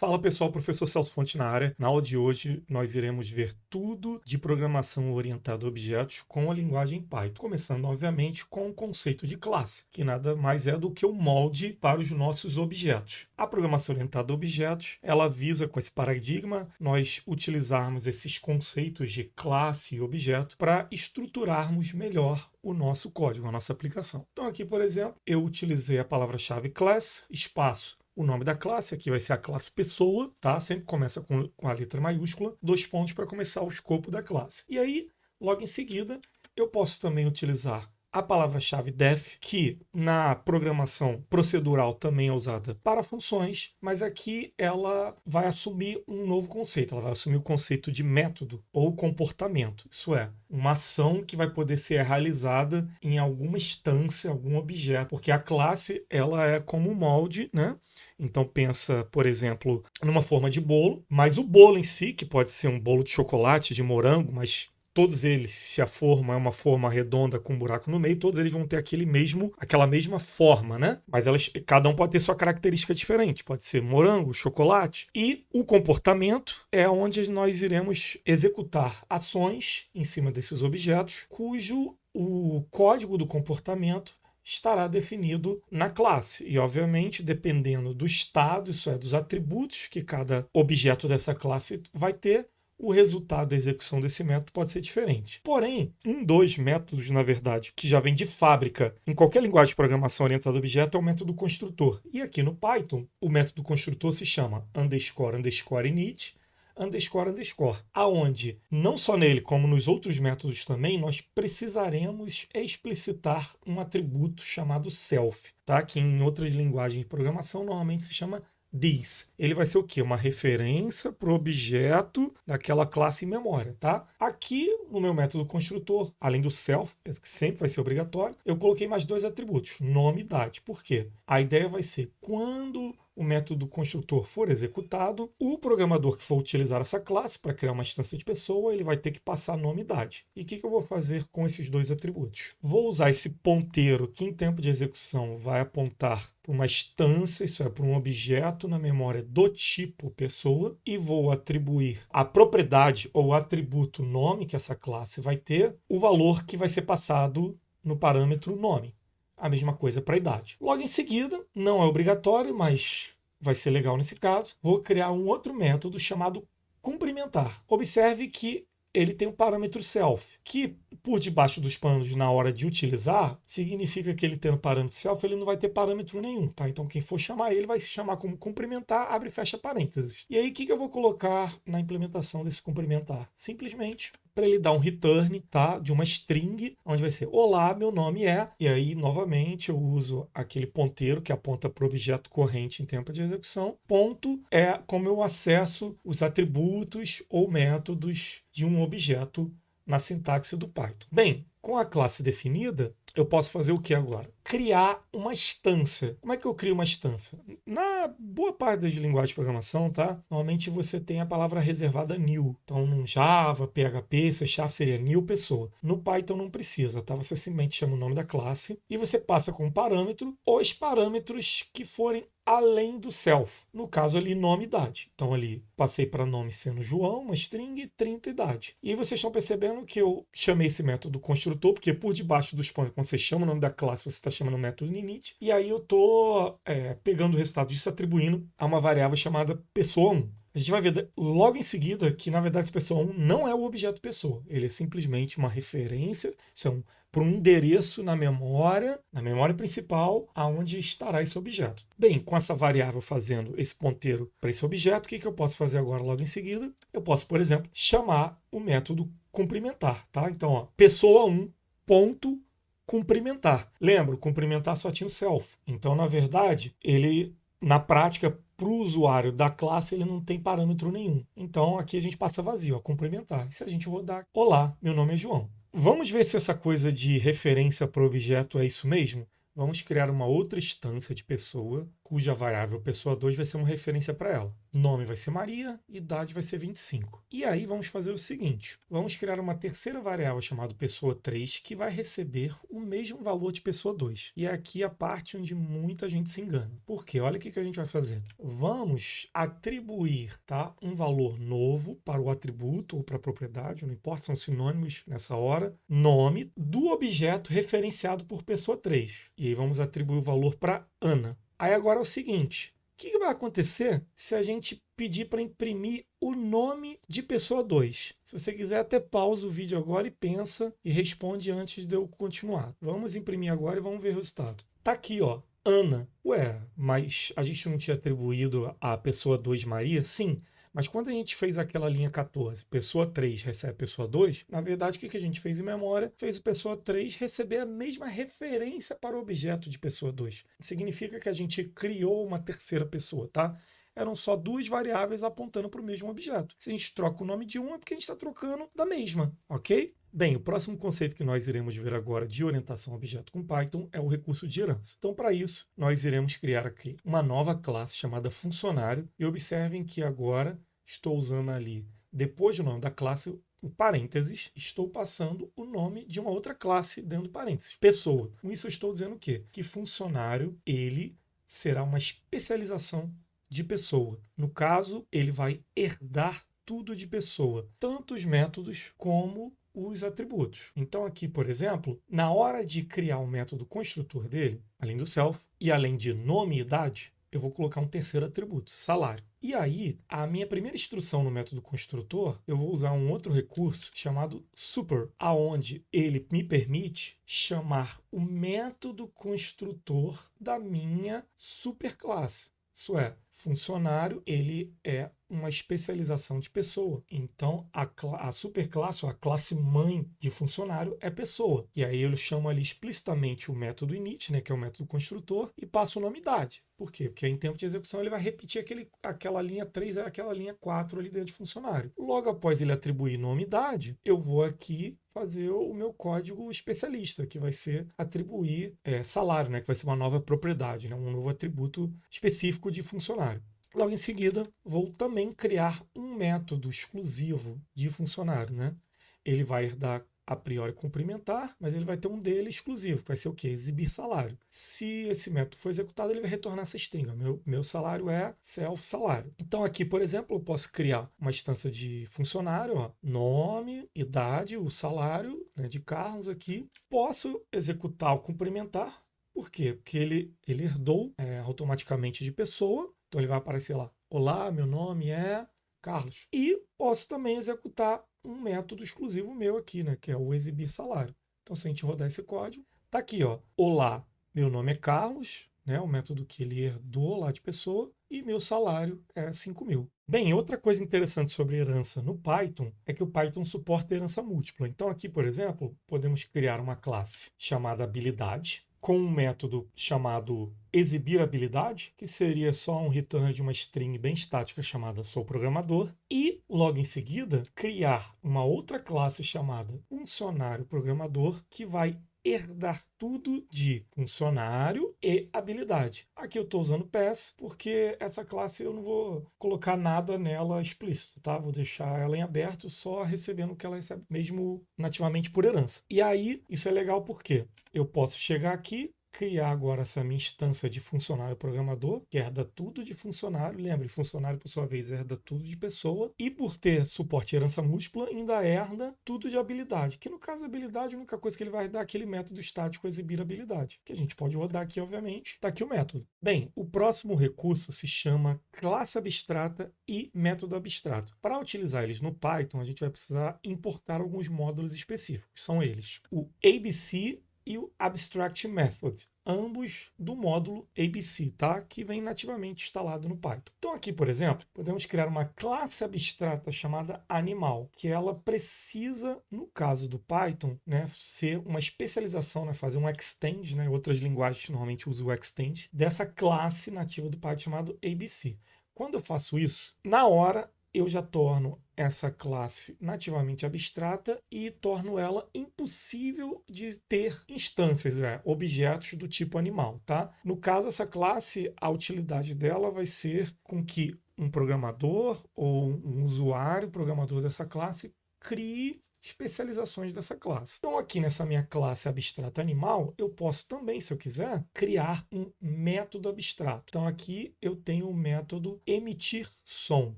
Fala pessoal, professor Celso Fonte na área. Na aula de hoje nós iremos ver tudo de programação orientada a objetos com a linguagem Python, começando obviamente com o conceito de classe, que nada mais é do que o molde para os nossos objetos. A programação orientada a objetos, ela visa com esse paradigma nós utilizarmos esses conceitos de classe e objeto para estruturarmos melhor o nosso código, a nossa aplicação. Então aqui, por exemplo, eu utilizei a palavra-chave class, espaço, o nome da classe, aqui vai ser a classe pessoa, tá? Sempre começa com a letra maiúscula, 2 pontos para começar o escopo da classe. E aí, logo em seguida, eu posso também utilizar a palavra-chave def, que na programação procedural também é usada para funções, mas aqui ela vai assumir um novo conceito, ela vai assumir o conceito de método ou comportamento. Isso é, uma ação que vai poder ser realizada em alguma instância, algum objeto, porque a classe ela é como um molde, né? Então pensa, por exemplo, numa forma de bolo, mas o bolo em si, que pode ser um bolo de chocolate, de morango, mas todos eles, se a forma é uma forma redonda com um buraco no meio, todos eles vão ter aquela mesma forma, né? Mas cada um pode ter sua característica diferente. Pode ser morango, chocolate. E o comportamento é onde nós iremos executar ações em cima desses objetos, cujo o código do comportamento estará definido na classe. E, obviamente, dependendo do estado, isso é, dos atributos que cada objeto dessa classe vai ter, o resultado da execução desse método pode ser diferente. Porém, dos métodos, na verdade, que já vem de fábrica em qualquer linguagem de programação orientada a objeto é o método construtor. E aqui no Python, o método construtor se chama __init, __, aonde não só nele, como nos outros métodos também, nós precisaremos explicitar um atributo chamado self, tá? Que em outras linguagens de programação normalmente se chama this. Ele vai ser o quê? Uma referência para o objeto daquela classe em memória, tá? Aqui no meu método construtor, além do self, que sempre vai ser obrigatório, eu coloquei mais 2 atributos, nome e idade. Por quê? A ideia vai ser quando o método construtor for executado, o programador que for utilizar essa classe para criar uma instância de pessoa, ele vai ter que passar nome e idade. E o que eu vou fazer com esses 2 atributos? Vou usar esse ponteiro que em tempo de execução vai apontar para uma instância, isso é, para um objeto na memória do tipo pessoa, e vou atribuir a propriedade ou atributo nome que essa classe vai ter, o valor que vai ser passado no parâmetro nome. A mesma coisa para a idade. Logo em seguida, não é obrigatório, mas vai ser legal nesse caso, vou criar um outro método chamado cumprimentar. Observe que ele tem um parâmetro self, que por debaixo dos panos na hora de utilizar, significa que ele tendo parâmetro self, ele não vai ter parâmetro nenhum, tá? Então quem for chamar ele vai se chamar como cumprimentar, abre e fecha parênteses. E aí o que eu vou colocar na implementação desse cumprimentar? Simplesmente para ele dar um return, tá? De uma string, onde vai ser olá, meu nome é, e aí novamente eu uso aquele ponteiro que aponta para o objeto corrente em tempo de execução. Ponto é como eu acesso os atributos ou métodos de um objeto na sintaxe do Python. Bem, com a classe definida, eu posso fazer o que agora? Criar uma instância. Como é que eu crio uma instância? Na boa parte das linguagens de programação, tá? Normalmente você tem a palavra reservada new. Então, no Java, PHP, C# seria new pessoa. No Python não precisa, tá? Você simplesmente chama o nome da classe e você passa como parâmetro os parâmetros que forem além do self. No caso ali, nome e idade. Então ali, passei para nome sendo João, uma string, 30 idade. E aí vocês estão percebendo que eu chamei esse método construtor, porque por debaixo dos pontos, quando você chama o nome da classe, você está chamando o método init. E aí eu estou pegando o resultado disso, atribuindo a uma variável chamada pessoa1. A gente vai ver logo em seguida que, na verdade, esse pessoa1 não é o objeto pessoa. Ele é simplesmente uma referência, isso é para um endereço na memória principal, aonde estará esse objeto. Bem, com essa variável fazendo esse ponteiro para esse objeto, o que eu posso fazer agora logo em seguida? Eu posso, por exemplo, chamar o método cumprimentar, tá? Então, ó, pessoa1 ponto cumprimentar. Lembra, o cumprimentar só tinha o self. Então, na verdade, ele, na prática, para o usuário da classe, ele não tem parâmetro nenhum. Então, aqui a gente passa vazio, ó, cumprimentar. E se a gente rodar, olá, meu nome é João. Vamos ver se essa coisa de referência para o objeto é isso mesmo? Vamos criar uma outra instância de pessoa cuja variável pessoa2 vai ser uma referência para ela. Nome vai ser Maria, idade vai ser 25. E aí vamos fazer o seguinte, vamos criar uma terceira variável chamada pessoa3 que vai receber o mesmo valor de pessoa2. E aqui é a parte onde muita gente se engana. Por quê? Olha o que a gente vai fazer. Vamos atribuir, tá, um valor novo para o atributo ou para a propriedade, não importa, são sinônimos nessa hora, nome do objeto referenciado por pessoa3. E aí vamos atribuir o valor para Ana. Aí agora é o seguinte, o que vai acontecer se a gente pedir para imprimir o nome de pessoa2? Se você quiser, até pausa o vídeo agora e pensa e responde antes de eu continuar. Vamos imprimir agora e vamos ver o resultado. Tá aqui, ó, Ana. Ué, mas a gente não tinha atribuído a pessoa2 Maria? Sim. Mas quando a gente fez aquela linha 14, pessoa3 recebe pessoa2, na verdade, o que a gente fez em memória? Fez o pessoa3 receber a mesma referência para o objeto de pessoa2. Significa que a gente criou uma terceira pessoa, tá? Eram só duas variáveis apontando para o mesmo objeto. Se a gente troca o nome de uma, é porque a gente está trocando da mesma, ok? Bem, o próximo conceito que nós iremos ver agora de orientação a objeto com Python é o recurso de herança. Então, para isso, nós iremos criar aqui uma nova classe chamada funcionário. E observem que agora estou usando ali, depois do nome da classe, o parênteses, estou passando o nome de uma outra classe dentro do parênteses, pessoa. Com isso eu estou dizendo o quê? Que funcionário, ele será uma especialização de pessoa. No caso, ele vai herdar tudo de pessoa, tanto os métodos como os atributos. Então aqui, por exemplo, na hora de criar o método construtor dele, além do self e além de nome e idade, eu vou colocar um terceiro atributo, salário. E aí, a minha primeira instrução no método construtor, eu vou usar um outro recurso chamado super, aonde ele me permite chamar o método construtor da minha superclasse. Isso é, funcionário, ele é uma especialização de pessoa. Então, a superclasse, ou a classe mãe de funcionário, é pessoa. E aí eu chamo ali explicitamente o método init, né, que é o método construtor, e passo o nome idade. Por quê? Porque em tempo de execução ele vai repetir aquela linha 3, aquela linha 4 ali dentro de funcionário. Logo após ele atribuir nome e idade, eu vou aqui fazer o meu código especialista, que vai ser atribuir salário, né, que vai ser uma nova propriedade, né, um novo atributo específico de funcionário. Logo em seguida, vou também criar um método exclusivo de funcionário, né? Ele vai herdar a priori cumprimentar, mas ele vai ter um dele exclusivo, que vai ser o quê? Exibir salário. Se esse método for executado, ele vai retornar essa string. Meu salário é self salário. Então aqui, por exemplo, eu posso criar uma instância de funcionário, ó, nome, idade, o salário, né, de Carlos aqui. Posso executar o cumprimentar. Por quê? Porque ele herdou automaticamente de pessoa. Então ele vai aparecer lá, olá, meu nome é Carlos. E posso também executar um método exclusivo meu aqui, né, que é o exibir salário. Então se a gente rodar esse código, tá aqui, ó, olá, meu nome é Carlos, né, o método que ele herdou lá de pessoa, e meu salário é 5.000. Bem, outra coisa interessante sobre herança no Python é que o Python suporta herança múltipla. Então aqui, por exemplo, podemos criar uma classe chamada habilidade, com um método chamado exibir habilidade, que seria só um return de uma string bem estática chamada sou programador, e logo em seguida criar uma outra classe chamada funcionário programador, que vai herdar tudo de funcionário e habilidade. Aqui eu estou usando pass porque essa classe eu não vou colocar nada nela explícito, tá? Vou deixar ela em aberto, só recebendo o que ela recebe mesmo nativamente por herança. E aí, isso é legal porque eu posso chegar aqui, criar agora essa minha instância de funcionário programador, que herda tudo de funcionário. Lembre, funcionário, por sua vez, herda tudo de pessoa. E por ter suporte herança múltipla, ainda herda tudo de habilidade. Que no caso, habilidade, a única coisa que ele vai herdar é aquele método estático exibir habilidade, que a gente pode rodar aqui, obviamente. Está aqui o método. Bem, o próximo recurso se chama classe abstrata e método abstrato. Para utilizar eles no Python, a gente vai precisar importar alguns módulos específicos. São eles o ABC e o Abstract Method, ambos do módulo ABC, tá? Que vem nativamente instalado no Python. Então aqui, por exemplo, podemos criar uma classe abstrata chamada animal, que ela precisa, no caso do Python, né, ser uma especialização, né, fazer um extend, né, outras linguagens normalmente usam o extend, dessa classe nativa do Python chamado ABC. Quando eu faço isso, na hora eu já torno essa classe nativamente abstrata e torno ela impossível de ter instâncias, objetos do tipo animal, tá? No caso, essa classe, a utilidade dela vai ser com que um programador ou um usuário programador dessa classe crie especializações dessa classe. Então, aqui nessa minha classe abstrata animal, eu posso também, se eu quiser, criar um método abstrato. Então, aqui eu tenho o método emitir som,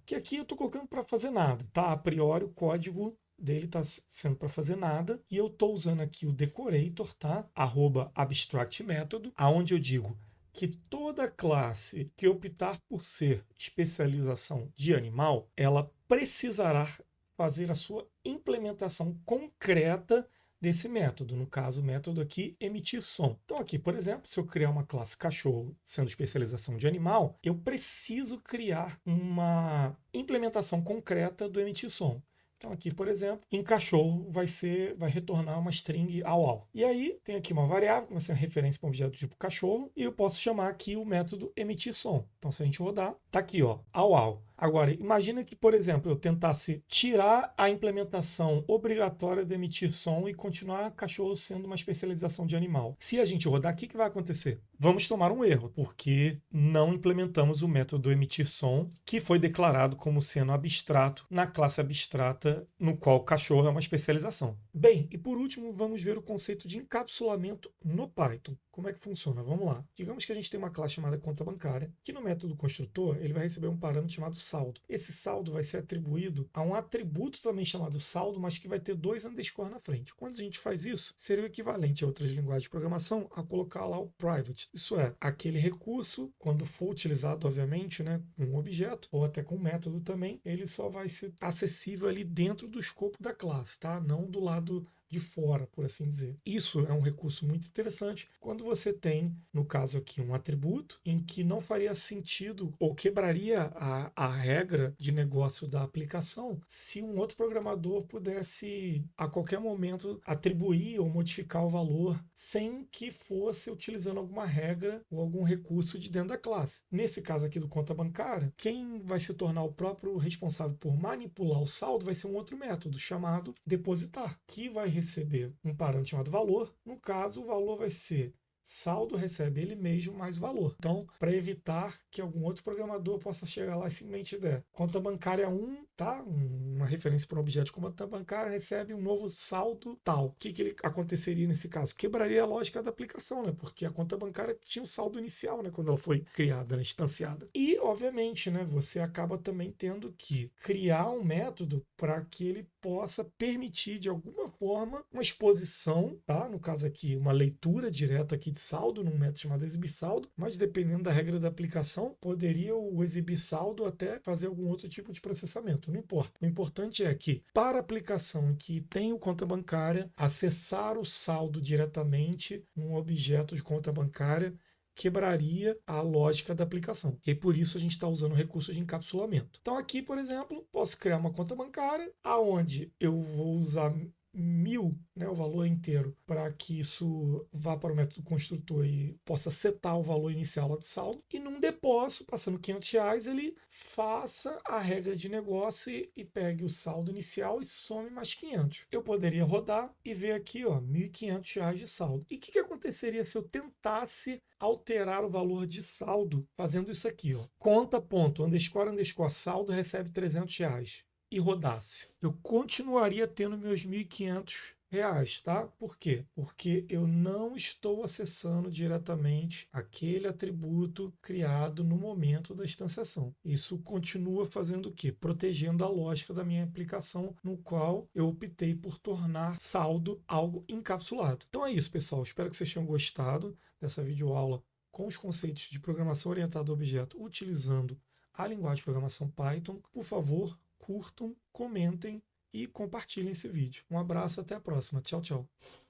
que aqui eu estou colocando para fazer nada, tá? A priori, o código dele está sendo para fazer nada, e eu estou usando aqui o decorator, tá? @abstract_método, aonde eu digo que toda classe que optar por ser especialização de animal, ela precisará fazer a sua implementação concreta desse método, no caso o método aqui emitir som. Então aqui, por exemplo, se eu criar uma classe cachorro sendo especialização de animal, eu preciso criar uma implementação concreta do emitir som. Então aqui, por exemplo, em cachorro vai retornar uma string au. E aí tem aqui uma variável, que vai ser uma referência para um objeto do tipo cachorro, e eu posso chamar aqui o método emitir som. Então se a gente rodar, tá aqui, ó, au. Agora, imagina que, por exemplo, eu tentasse tirar a implementação obrigatória de emitir som e continuar cachorro sendo uma especialização de animal. Se a gente rodar, o que vai acontecer? Vamos tomar um erro, porque não implementamos o método emitir som, que foi declarado como sendo abstrato na classe abstrata, no qual cachorro é uma especialização. Bem, e por último, vamos ver o conceito de encapsulamento no Python. Como é que funciona? Vamos lá. Digamos que a gente tem uma classe chamada conta bancária, que no método construtor ele vai receber um parâmetro chamado saldo. Esse saldo vai ser atribuído a um atributo também chamado saldo, mas que vai ter 2 underscore na frente. Quando a gente faz isso, seria o equivalente a outras linguagens de programação a colocar lá o private. Isso é, aquele recurso, quando for utilizado, obviamente, né, com um objeto, ou até com um método também, ele só vai ser acessível ali dentro do escopo da classe, tá? Não do lado de fora, por assim dizer. Isso é um recurso muito interessante quando você tem, no caso aqui, um atributo em que não faria sentido ou quebraria a regra de negócio da aplicação se um outro programador pudesse, a qualquer momento, atribuir ou modificar o valor sem que fosse utilizando alguma regra ou algum recurso de dentro da classe. Nesse caso aqui do conta bancária, quem vai se tornar o próprio responsável por manipular o saldo vai ser um outro método chamado depositar, que vai receber um parâmetro chamado valor. No caso, o valor vai ser saldo, recebe ele mesmo mais valor. Então, para evitar que algum outro programador possa chegar lá e simplesmente der conta bancária 1, tá? Uma referência para um objeto de conta bancária, recebe um novo saldo tal. O que ele aconteceria nesse caso? Quebraria a lógica da aplicação, né? Porque a conta bancária tinha um saldo inicial, né? Quando ela foi criada, né? Instanciada. E, obviamente, né? Você acaba também tendo que criar um método para que ele possa permitir, de alguma forma, uma exposição, tá? No caso aqui, uma leitura direta aqui de saldo, num método chamado exibir saldo, mas dependendo da regra da aplicação, poderia o exibir saldo até fazer algum outro tipo de processamento. Não importa. O importante é que, para a aplicação que tem o conta bancária, acessar o saldo diretamente num objeto de conta bancária quebraria a lógica da aplicação. E por isso a gente está usando o recurso de encapsulamento. Então aqui, por exemplo, posso criar uma conta bancária aonde eu vou usar 1.000, né, o valor inteiro, para que isso vá para o método construtor e possa setar o valor inicial lá de saldo. E num depósito, passando R$ 500, ele faça a regra de negócio e pegue o saldo inicial e some mais 500. Eu poderia rodar e ver aqui, ó, R$ 1.500 de saldo. E o que aconteceria se eu tentasse alterar o valor de saldo fazendo isso aqui, ó? Conta ponto, underscore, underscore, saldo recebe R$ 300 e rodasse, eu continuaria tendo meus R$ 1.500, tá? Por quê? Porque eu não estou acessando diretamente aquele atributo criado no momento da instanciação. Isso continua fazendo o quê? Protegendo a lógica da minha aplicação, no qual eu optei por tornar saldo algo encapsulado. Então é isso, pessoal. Espero que vocês tenham gostado dessa videoaula com os conceitos de programação orientada a objeto utilizando a linguagem de programação Python. Por favor, curtam, comentem e compartilhem esse vídeo. Um abraço, até a próxima. Tchau, tchau.